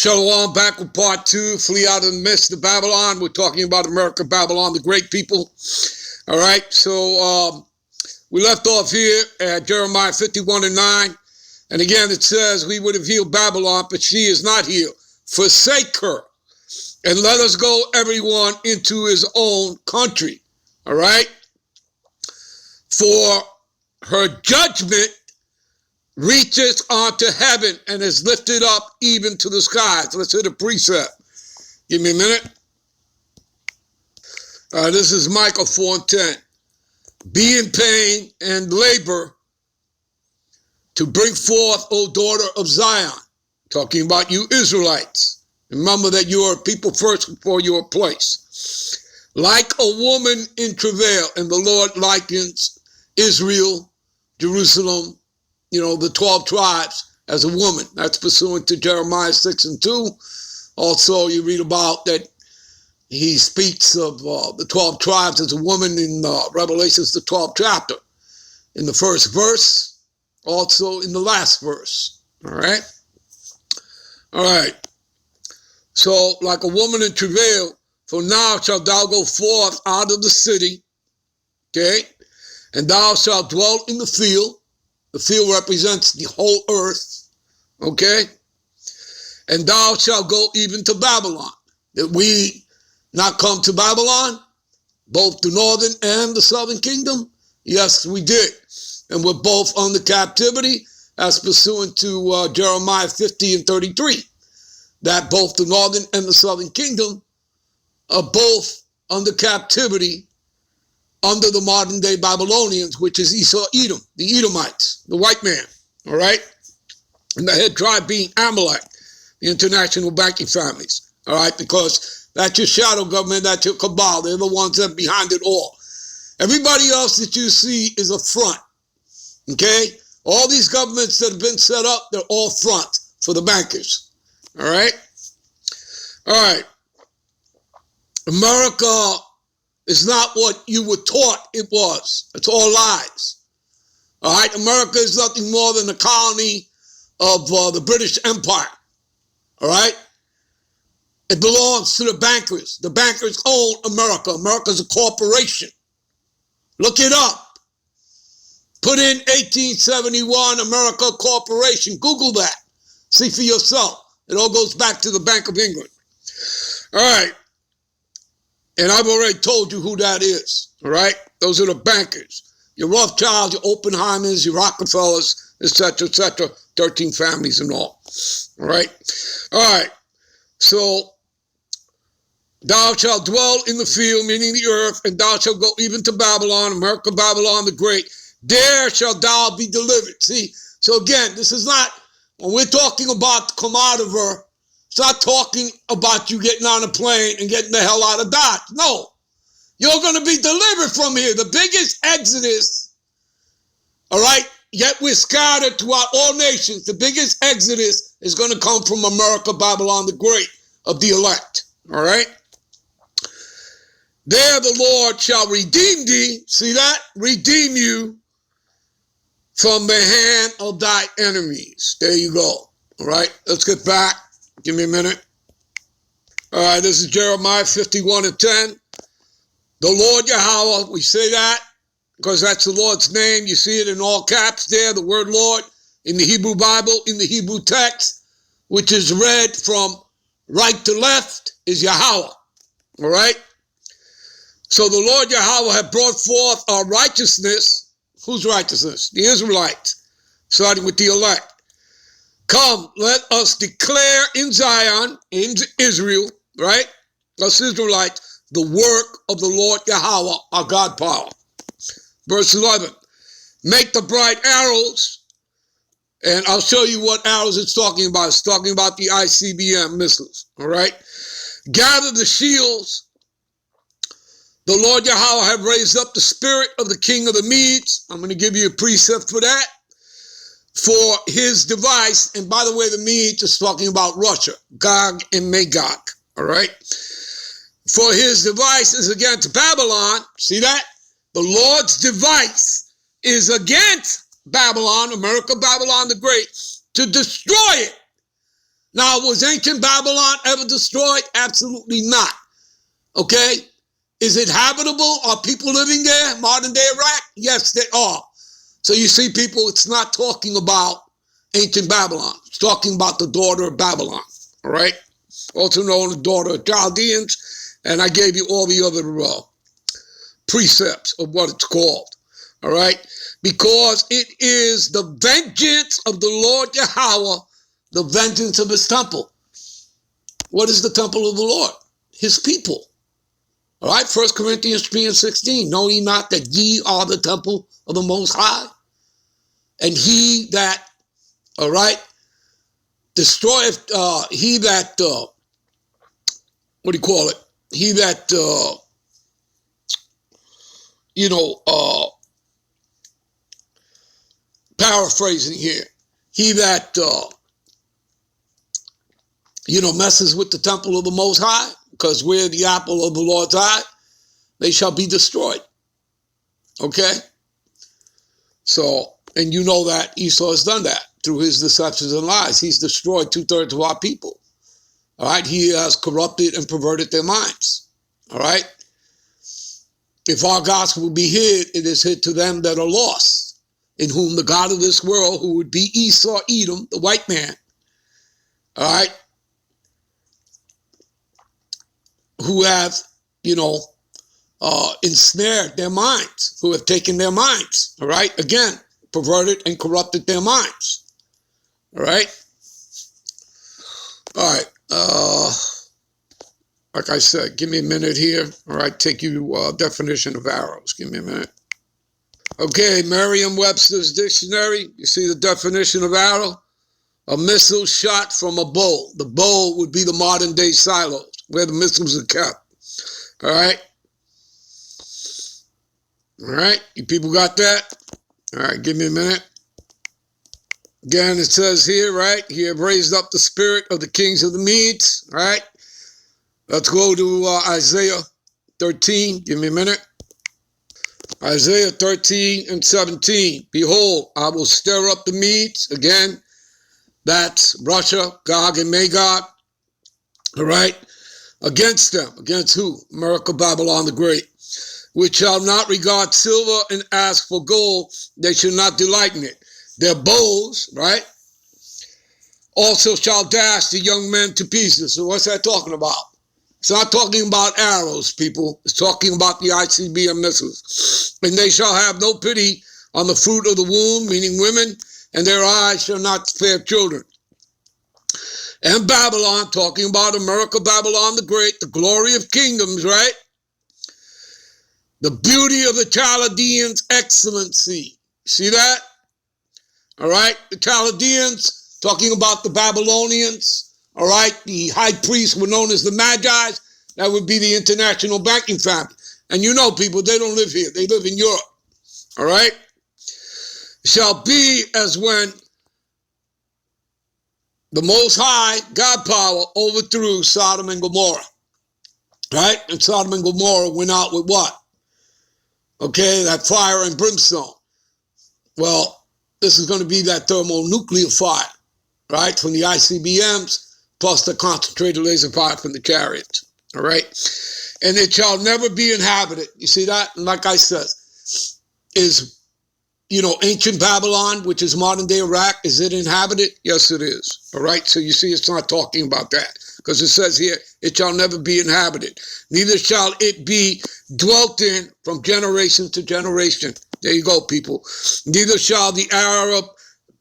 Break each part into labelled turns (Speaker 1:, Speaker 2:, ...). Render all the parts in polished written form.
Speaker 1: Shalom, back with part 2, flee out of the midst of Babylon. We're talking about America, Babylon, the great people. All right, so we left off here at Jeremiah 51:9. And again, it says, we would have healed Babylon, but she is not healed. Forsake her, and let us go everyone into his own country. All right? For her judgment reaches onto heaven and is lifted up even to the skies. Let's hit a precept. Give me a minute. This is Micah 4:10. Be in pain and labor to bring forth, O daughter of Zion. Talking about you Israelites. Remember that you are people first before you are place. Like a woman in travail, and the Lord likens Israel, Jerusalem, the 12 tribes as a woman. That's pursuant to Jeremiah 6:2. Also, you read about that he speaks of the 12 tribes as a woman in Revelations, the 12th chapter, in the first verse, also in the last verse. All right? All right. So, like a woman in travail, for now shalt thou go forth out of the city, okay? And thou shalt dwell in the field. The field represents the whole earth, okay? And thou shalt go even to Babylon. Did we not come to Babylon, both the northern and the southern kingdom? Yes, we did. And we're both under captivity, as pursuant to Jeremiah 50:33, that both the northern and the southern kingdom are both under captivity under the modern day Babylonians, which is Esau Edom, the Edomites, the white man, all right? And the head tribe being Amalek, the international banking families, all right? Because that's your shadow government, that's your cabal. They're the ones that are behind it all. Everybody else that you see is a front, okay? All these governments that have been set up, they're all front for the bankers, all right? All right. America is not what you were taught it was. It's all lies. All right? America is nothing more than a colony of the British Empire. All right? It belongs to the bankers. The bankers own America. America's a corporation. Look it up. Put in 1871 America Corporation. Google that. See for yourself. It all goes back to the Bank of England. All right. And I've already told you who that is, all right? Those are the bankers. Your Rothschilds, your Oppenheimers, your Rockefellers, etc., 13 families and all right? All right, so thou shalt dwell in the field, meaning the earth, and thou shalt go even to Babylon, America, Babylon the Great. There shalt thou be delivered. See, so again, this is not, when we're talking about come out of her, it's not talking about you getting on a plane and getting the hell out of Dodge. No. You're going to be delivered from here. The biggest exodus, all right, yet we're scattered throughout all nations. The biggest exodus is going to come from America, Babylon the Great, of the elect, all right? There the Lord shall redeem thee, see that? Redeem you from the hand of thy enemies. There you go, all right? Let's get back. Give me a minute. All right, this is Jeremiah 51:10. The Lord Yahweh, we say that because that's the Lord's name. You see it in all caps there, the word Lord, in the Hebrew Bible, in the Hebrew text, which is read from right to left, is Yahweh. All right? So the Lord Yahweh had brought forth our righteousness. Whose righteousness? The Israelites, starting with the elect. Come, let us declare in Zion, in Israel, right? Us Israelites, the work of the Lord Yahweh, our God power. Verse 11, make the bright arrows, and I'll show you what arrows it's talking about. It's talking about the ICBM missiles, all right? Gather the shields. The Lord Yahweh have raised up the spirit of the king of the Medes. I'm going to give you a precept for that. For his device, and by the way, the Medes is talking about Russia, Gog and Magog, all right? For his device is against Babylon, see that? The Lord's device is against Babylon, America, Babylon the Great, to destroy it Now, was ancient Babylon ever destroyed? Absolutely not. Okay? Is it habitable? Are people living there? Modern day Iraq? Yes, they are. So you see, people, it's not talking about ancient Babylon. It's talking about the daughter of Babylon. All right? Also known as daughter of Chaldeans. And I gave you all the other precepts of what it's called. All right? Because it is the vengeance of the Lord Yahweh, the vengeance of his temple. What is the temple of the Lord? His people. All right, 1 Corinthians 3:16. Know ye not that ye are the temple of the Most High? And he that, all right, destroyeth, he that, what do you call it? He that, paraphrasing here, he that, messes with the temple of the Most High, because we're the apple of the Lord's eye, they shall be destroyed. Okay? So, and you know that Esau has done that through his deceptions and lies. He's destroyed 2/3 of our people. All right? He has corrupted and perverted their minds. All right? If our gospel be hid, it is hid to them that are lost, in whom the God of this world, who would be Esau, Edom, the white man, all right, who have, ensnared their minds, who have taken their minds, all right, again, perverted and corrupted their minds, all right. All right, like I said, give me a minute here, all right, take you definition of arrows, give me a minute. Okay, Merriam-Webster's dictionary, you see the definition of arrow? A missile shot from a bow. The bow would be the modern day silos, where the missiles are kept. All right? All right, you people got that? All right, give me a minute. Again, it says here, right? He have raised up the spirit of the kings of the Medes, all right? Let's go to Isaiah 13. Give me a minute. Isaiah 13:17. Behold, I will stir up the Medes. Again, that's Russia, Gog and Magog. All right? Against them. Against who? America, Babylon the Great. Which shall not regard silver and ask for gold. They shall not delight in it. Their bows, right? Also shall dash the young men to pieces. So what's that talking about? It's not talking about arrows, people. It's talking about the ICBM missiles. And they shall have no pity on the fruit of the womb, meaning women, and their eyes shall not spare children. And Babylon, talking about America, Babylon the Great, the glory of kingdoms, right? The beauty of the Chaldeans' excellency. See that? All right? The Chaldeans, talking about the Babylonians. All right, the high priests were known as the Magi. That would be the international banking family. And you know, people, they don't live here. They live in Europe. All right? Shall be as when the Most High, God power, overthrew Sodom and Gomorrah. Right? And Sodom and Gomorrah went out with what? Okay, that fire and brimstone. Well, this is going to be that thermonuclear fire, right? From the ICBMs. Plus the concentrated laser fire from the chariots, all right? And it shall never be inhabited. You see that? And like I said, is, ancient Babylon, which is modern day Iraq, is it inhabited? Yes, it is, all right? So you see, it's not talking about that because it says here, it shall never be inhabited. Neither shall it be dwelt in from generation to generation. There you go, people. Neither shall the Arab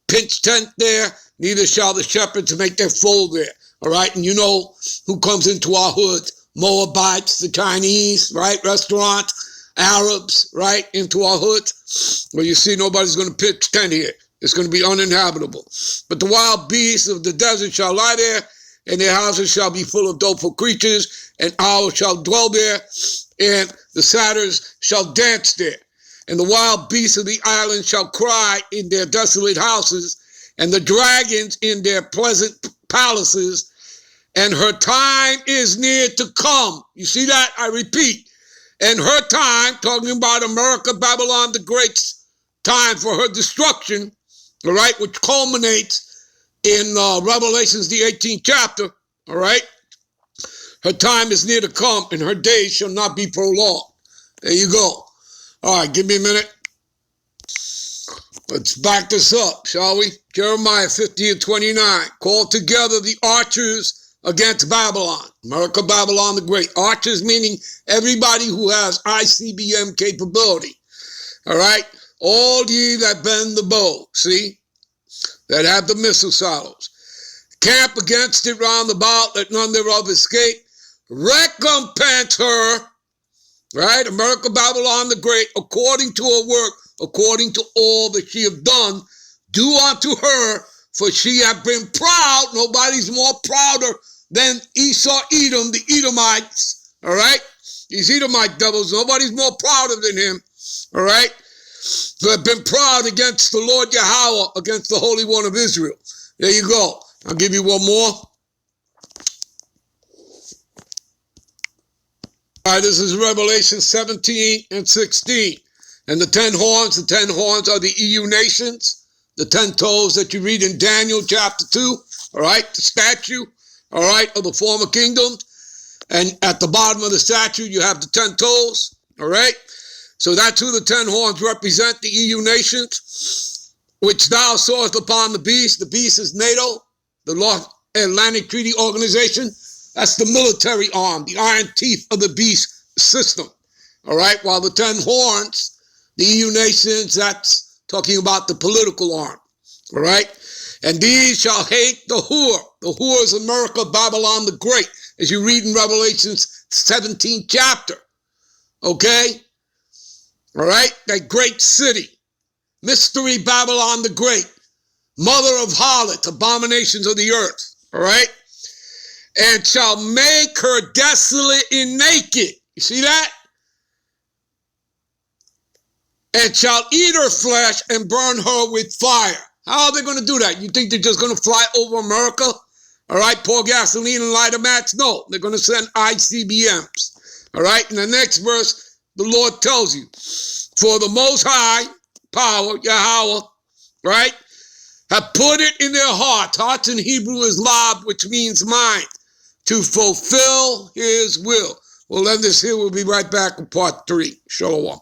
Speaker 1: pitch tent there, neither shall the shepherds make their fold there. All right, and you know who comes into our hoods? Moabites, the Chinese, right? Restaurants, Arabs, right? Into our hoods. Well, you see, nobody's going to pitch tent here. It's going to be uninhabitable. But the wild beasts of the desert shall lie there, and their houses shall be full of doleful creatures, and owls shall dwell there, and the satyrs shall dance there. And the wild beasts of the island shall cry in their desolate houses, and the dragons in their pleasant palaces, and her time is near to come. You see that? I repeat. And her time, talking about America, Babylon the Great's time for her destruction, all right, which culminates in Revelations, the 18th chapter, all right? Her time is near to come, and her days shall not be prolonged. There you go. All right, give me a minute. Let's back this up, shall we? Jeremiah 50 and 29. Call together the archers against Babylon. America, Babylon the Great. Archers meaning everybody who has ICBM capability. All right? All ye that bend the bow, see? That have the missile silos. Camp against it round about, let none thereof escape. Recompense her, right? America, Babylon the Great, according to her work, according to all that she have done, do unto her, for she hath been proud. Nobody's more prouder than Esau, Edom, the Edomites, all right? These Edomite devils, nobody's more prouder than him, all right? Who have been proud against the Lord Yahweh, against the Holy One of Israel. There you go. I'll give you one more. All right, this is Revelation 17 and 16. And the 10 horns are the EU nations. The 10 toes that you read in Daniel chapter 2, all right, the statue, all right, of the former kingdoms. And at the bottom of the statue, you have the 10 toes, all right? So that's who the 10 horns represent, the EU nations, which thou sawest upon the beast. The beast is NATO, the North Atlantic Treaty Organization. That's the military arm, the iron teeth of the beast system, all right? While the 10 horns, the EU nations, that's talking about the political arm, all right? And these shall hate the whore. The whore is America, Babylon the Great, as you read in Revelation's 17th chapter, okay? All right, that great city, mystery Babylon the Great, mother of harlots, abominations of the earth, all right? And shall make her desolate and naked. You see that? And shall eat her flesh and burn her with fire. How are they going to do that? You think they're just going to fly over America? All right, pour gasoline and light a match? No, they're going to send ICBMs. All right, in the next verse, the Lord tells you, for the Most High power, Yahweh, right, have put it in their hearts. Hearts in Hebrew is lab, which means mind, to fulfill his will. We'll end this here. We'll be right back with part 3. Shalom.